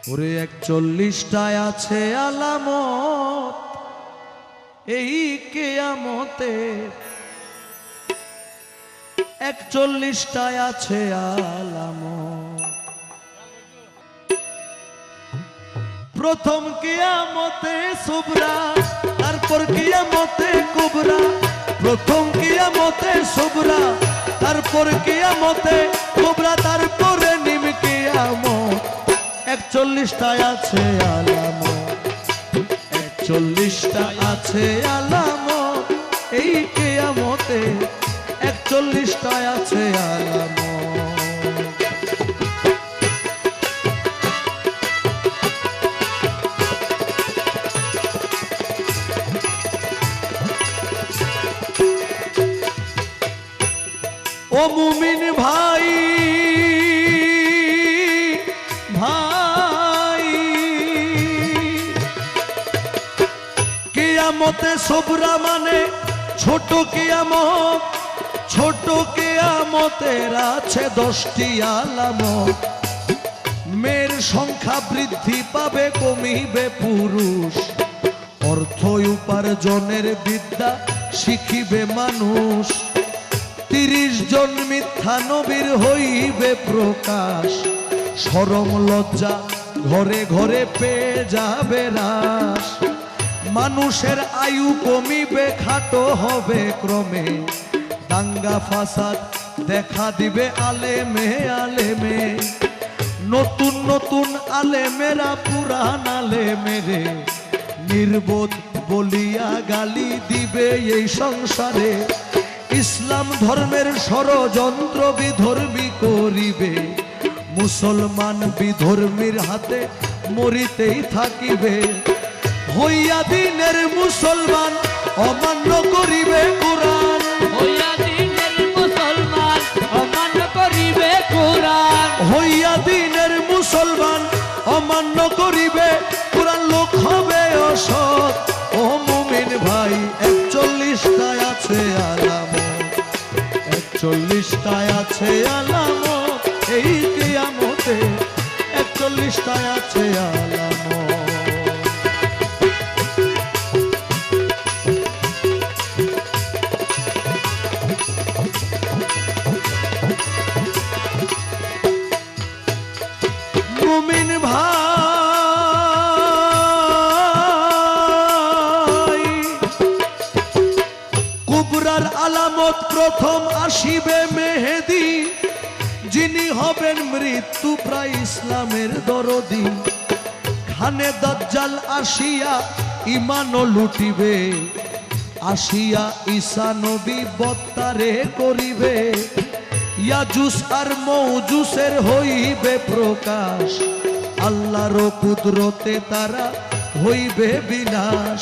ওরে 41টায় আছে আলামত এই কিয়ামতে, 41টায় আছে আলামত। প্রথম কিয়ামতে সুবরা, তারপর কিয়ামতে কুবরা। প্রথম কিয়ামতে সুবরা, তারপর কিয়ামতে কুবরা, তারপরে নিম কিয়ামত। 41টায় আছে আলামত, 41টা আছে আলামত এই কিয়ামতে, 41টায় আছে আলামত। ও মুমিন ভাই ভাই, কিয়ামতে সুবরা মানে ছোট কিয়ামত। ছোট কিয়ামতের আছে 10টি আলামত। মেয়ের সংখ্যা বৃদ্ধি পাবে, কমিবে পুরুষ। অর্থ উপার্জনের বিদ্যা শিখিবে মানুষ। 30 জন মিথ্যা নবীর হইবে প্রকাশ। শরম লজ্জা ঘরে ঘরে পেয়ে যাবে হ্রাস। মানুষের আয়ু কমিবে, খাটো হবে ক্রমে। দাঙ্গা ফাসাদ দেখা দিবে আলেমে আলেমে। নতুন নতুন আলেমেরা পুরান আলেমেরে নির্বোধ বলিয়া গালি দিবে এই সংসারে। ইসলাম ধর্মের ষড়যন্ত্র বিধর্মী করিবে। মুসলমান বিধর্মীর হাতে মরিতেই থাকিবে। হইয়া দিনের মুসলমান অমান্য করিবে কোরআন। হইয়া দিনের মুসলমান অমান্য করিবে কোরআন। হইয়া দিনের মুসলমান অমান্য করিবে কোরআন। লোক হবে অসৎ। ও মুমিন ভাই 41টায় আছে আলামত, 41টায় আছে আলামত এই কিয়ামতে, 41টায় আছে আলামত। মুমিন ভাই, কুবরার আলামত প্রথম আসিবে মেহেদী। যিনি হবেন মৃত্যু প্রায় ইসলামের দরদি। খানে দাজ্জাল আসিয়া ঈমানও লুটিবে। আসিয়া ঈসা নবী বত্তারে করিবে। ইয়াজুস আর মৌজুসের হইবে প্রকাশ। আল্লাহর কুদরতে তারা হইবে বিনাশ।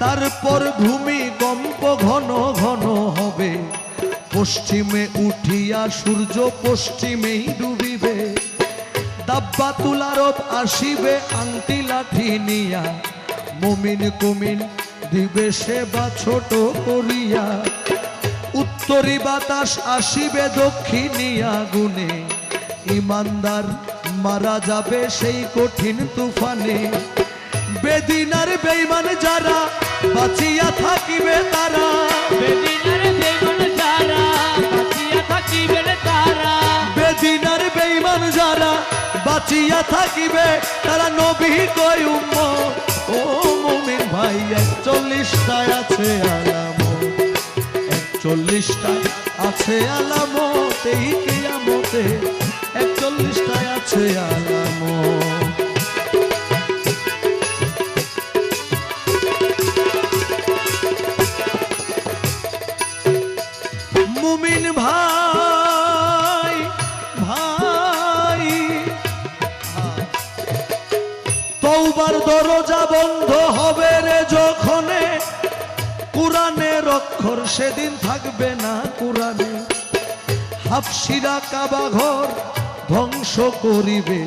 তারপর ভূমিকম্প ঘন ঘন হবে। পশ্চিমে উঠিয়া সূর্য পশ্চিমেই ডুবিবে। দাব্বাতুল আরব আসিবে আংটি লাঠি নিয়া। মুমিন কুমিন দিবে সেবা ছোট করিয়া। উত্তরি বাতাস আসিবে দক্ষিণিয়া গুনে। ইমানদার মারা যাবে সেই কঠিন তুফানে। বেদিনার বেঈমান যারা বাঁচিয়া থাকিবে তারা। বেদিনার বেঈমান যারা বাঁচিয়া থাকিবে তারা। বেদিনার বেঈমান যারা বাঁচিয়া থাকিবে তারা নবী কয় উম্মত। ও মুমিন ভাই 41টায় আছে আলামত, 41টায় আছে আলামত এই কিয়ামতে, 41টায় আছে আলামত। মুমিন ভাই ভাই, তওবার দরজা বন্ধ হবে রে যখনে। কোরআনের অক্ষর সেদিন থাকবে না কোরআনে। হাফসিরা কাবা ঘর ধ্বংস করিবে।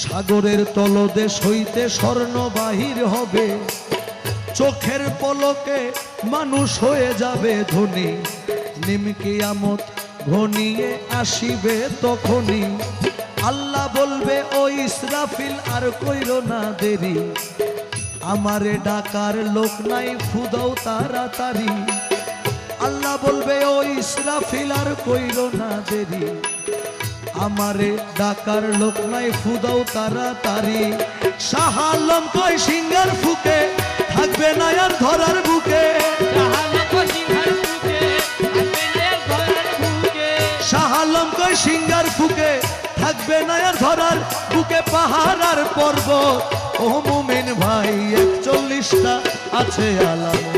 সাগরের তলদেশ হইতে স্বর্ণ বাহির হবে। চোখের পলকে মানুষ হয়ে যাবে ধনী। নিম কিয়ামত ঘনিয়ে আসিবে তখনই আল্লাহ বলবে ও ইসরাফিল আর কইরো না দেরি, আমারে ডাকার লোক নাই ফুদাও তাড়াতাড়ি। আল্লাহ বলবে ও ইসরাফিল আর কইরো না দেরি, আমারে ডাকার লোক নাই ফুদাও তাড়াতাড়ি। শাহ আলম কয় সিঙ্গার ফুকে থাকবে না আর ধরার বুকে, শাহ আলম কয় সিঙ্গার ফুকে থাকবে না আর ধরার বুকে পাহাড় আর পর্বত। ও মুমিন ভাই 41টা আছে আলামত,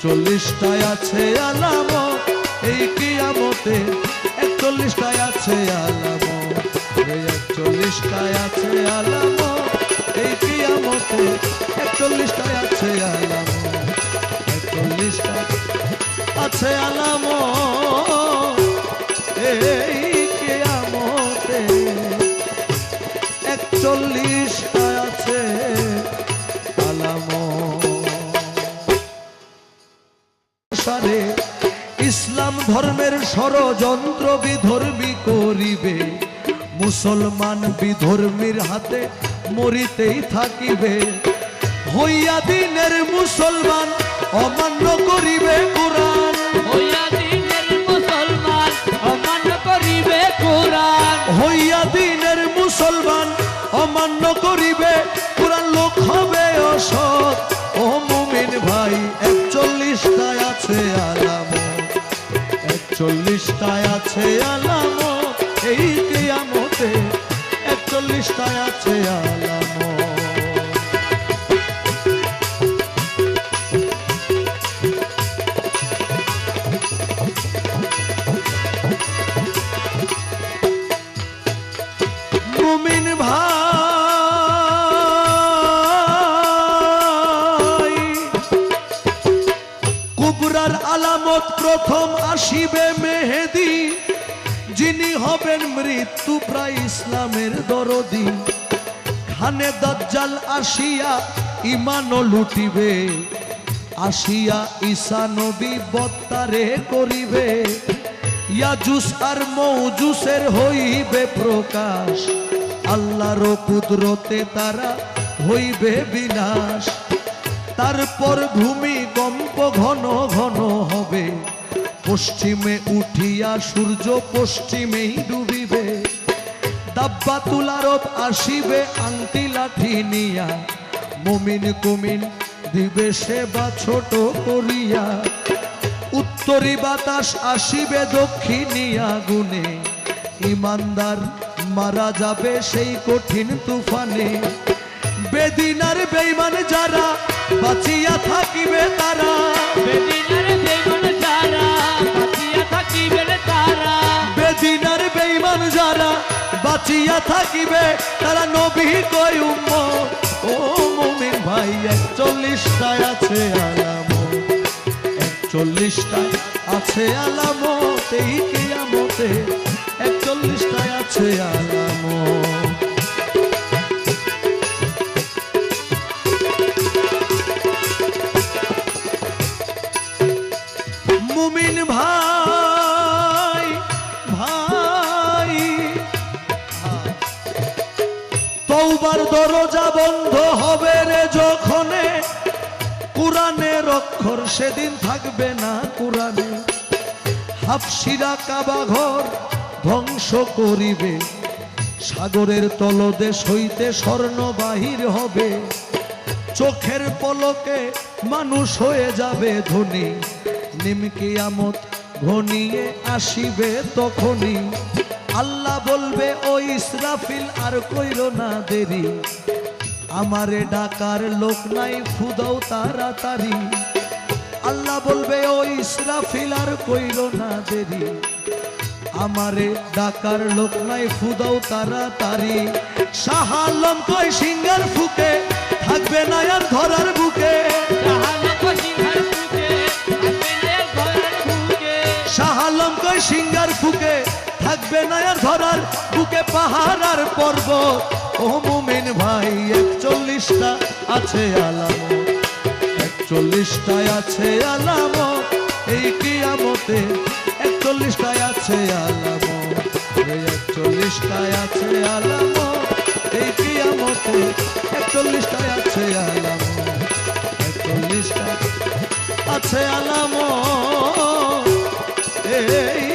41টায় আছে আলামত এই কিয়ামতে, 41টায় আছে আলামত, 41টায় আছে আলামত এই কিয়ামতে, 41টায় আছে আলামত, 41টায় আছে আলামত এই কিয়ামতে, 41টায় আছে আলামত। সারে ইসলাম ধর্মের ষড়যন্ত্র বিধর্মী করিবে, মুসলমান বিধর্মীর হাতে মরিতেই থাকিবে। হইয়া দিনের মুসলমান অমান্য করিবে কোরআন, হইয়া দিনের মুসলমান অমান্য করিবে কোরআন, হইয়া দিনের মুসলমান অমান্য করিবে কোরআন, লোক হবে অসৎ। ও মুমিন ভাই 41টায় আছে আলামত, 41টায় আছে আলামত এই কিয়ামতে, 41টায় আছে আলামত। মুমিন ভাই কুবরার আলামত প্রথম আসিবে মেহেদী, যিনি হবেন মৃত্যু প্রায় ইসলামের দরদি। খানে দাজ্জাল আসিয়া ঈমানও লুটিবে, আসিয়া ঈসা নবী বত্তারে করিবে। ইয়াজুস আর মৌজুসের হইবে প্রকাশ, আল্লাহর কুদরতে তারা হইবে বিনাশ। তারপর ভূমিকম্প ঘন ঘন হবে, পশ্চিমে উঠিয়া সূর্য পশ্চিমেই ডুবিবে। দাব্বাতুল আরব আসিবে আংটি লাঠি নিয়া, মুমিন কুমিন দিবে সেবা ছোট করিয়া। উত্তরি বাতাস আসিবে দক্ষিণী আগুনে, ইমানদার মারা যাবে সেই কঠিন তুফানে। বেদিনার বেঈমান যারা বাঁচিয়া থাকিবে তারা, বেদিনের বেঈমান যারা বাঁচিয়া থাকিবে তারা, বেদিনার বেঈমান যারা বাঁচিয়া থাকিবে তারা নবী কয় উম্মত। ও মুমিন ভাই 41টায় আছে আলামত, 41টায় আছে আলামত এই কিয়ামতে, 41টায় আছে আলামত। মুমিন ভাই ভাই তওবার দরজা বন্ধ হবে রে যখনে, কুরআনের অক্ষর সেদিন থাকবে না কুরআনে। হাফসিরা কাবা ঘর ধ্বংস করিবে, সাগরের তলদেশ হইতে স্বর্ণ বাহির হবে। চোখের পলকে মানুষ হয়ে যাবে ধনী, নিম কিয়ামত ঘনিয়ে আসিবে তখনই। আল্লাহ বলবে ও ইসরাফিল আর কইরো না দেরি, আমারে ডাকার লোক নাই ফুদাও তাড়াতাড়ি। আল্লাহ বলবে ও ইসরাফিল আর কইরো না দেরি, আমারে ডাকার লোক নাই ফুদাও তাড়াতাড়ি। শাহ আলম কয় সিঙ্গার ফুকে থাকবে না আর ধরার বুকে, শাহ আলম কয় সিঙ্গার ফুকে থাকবে না আর ধরার বুকে, পাহাড় আর পর্বত। ও মুমিন ভাই 41টা আছে আলামত, 41টায় আছে আলামত এই কিয়ামতে, 41টায় আছে আলামত, 41 41টায় আছে আলামত, এই কিয়ামতে 41টায় আছে আলামত, 41টায় আছে আলামত, এই